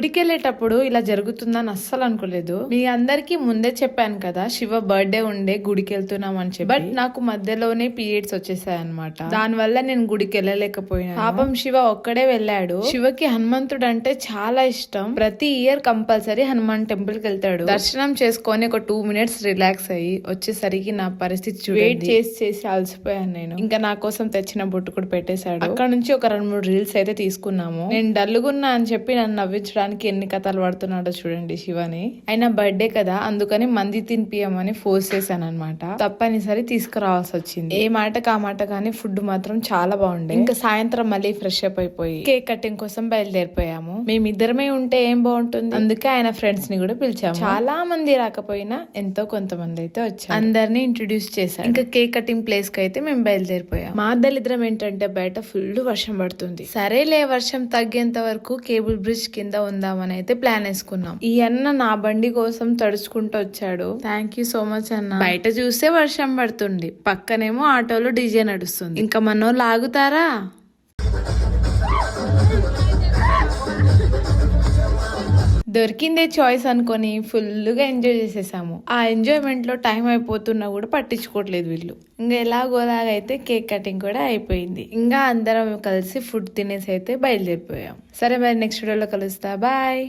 గుడికెళ్ళేటప్పుడు ఇలా జరుగుతుందని అస్సలు అనుకోలేదు. మీ అందరికి ముందే చెప్పాను కదా శివ బర్త్డే ఉండే గుడికి వెళ్తున్నాం అని చెప్పి. బట్ నాకు మధ్యలోనే పీరియడ్స్ వచ్చేసాయి అనమాట. దాని వల్ల నేను గుడికి వెళ్ళలేకపోయినా. పాపం శివ ఒక్కడే వెళ్ళాడు. శివకి హనుమంతుడు అంటే చాలా ఇష్టం. ప్రతి ఇయర్ కంపల్సరీ హనుమాన్ టెంపుల్ కి వెళ్తాడు. దర్శనం చేసుకొని ఒక 2 minutes రిలాక్స్ అయ్యి వచ్చేసరికి నా పరిస్థితి వెయిట్ చేసి అలసిపోయాను నేను. ఇంకా నా కోసం తెచ్చిన బొట్టు కూడా పెట్టేశాడు. అక్కడ నుంచి ఒక 2-3 రీల్స్ అయితే తీసుకున్నాము. నేను డల్లుగున్నా అని చెప్పి నన్ను నవ్వించడానికి ఎన్ని కథలు పడుతున్నాడో చూడండి శివని. అయినా బర్త్డే కదా అందుకని మంది తినిపియమని ఫోర్స్ చేశాను అనమాట. తప్పనిసరి తీసుకురావాల్సి వచ్చింది. ఏ మాటకు ఆ మాట కానీ ఫుడ్ మాత్రం చాలా బాగుండే. ఇంకా సాయంత్రం మళ్ళీ ఫ్రెష్ అప్ అయిపోయి కేక్ కటింగ్ కోసం బయలుదేరిపోయాము. మేమిద్దరమే ఉంటే ఏం బాగుంటుంది, అందుకే ఆయన ఫ్రెండ్స్ ని కూడా పిలిచాము. చాలా మంది రాకపోయినా ఎంతో కొంతమంది అయితే వచ్చారు. అందరినీ ఇంట్రొడ్యూస్ చేశారు. ఇంకా కేక్ కటింగ్ ప్లేస్ కి అయితే మేము బయలుదేరిపోయాం. మా దళిద్రం ఏంటంటే బయట ఫుల్ వర్షం పడుతుంది. సరేలే వర్షం తగ్గేంత వరకు కేబుల్ బ్రిడ్జ్ కింద ఉందామని అయితే ప్లాన్ వేసుకున్నాం. ఈ అన్న నా బండి కోసం తడుచుకుంటూ వచ్చాడు. థ్యాంక్ యూ సో మచ్ అన్న. బయట చూస్తే వర్షం పడుతుంది, పక్కనేమో ఆటోలో డీజే నడుస్తుంది. ఇంకా మనోళ్ళు ఆగుతారా? దొరికిందే చాయిస్ అనుకొని ఫుల్గా ఎంజాయ్ చేసేసాము. ఆ ఎంజాయ్మెంట్ లో టైం అయిపోతున్నా కూడా పట్టించుకోవట్లేదు వీళ్ళు. ఇంకా ఎలాగోలాగైతే కేక్ కటింగ్ కూడా అయిపోయింది. ఇంకా అందరం కలిసి ఫుడ్ తినేసి అయితే బయలుదేరిపోయాం. సరే మరి నెక్స్ట్ వీడియోలో కలుస్తా. బాయ్.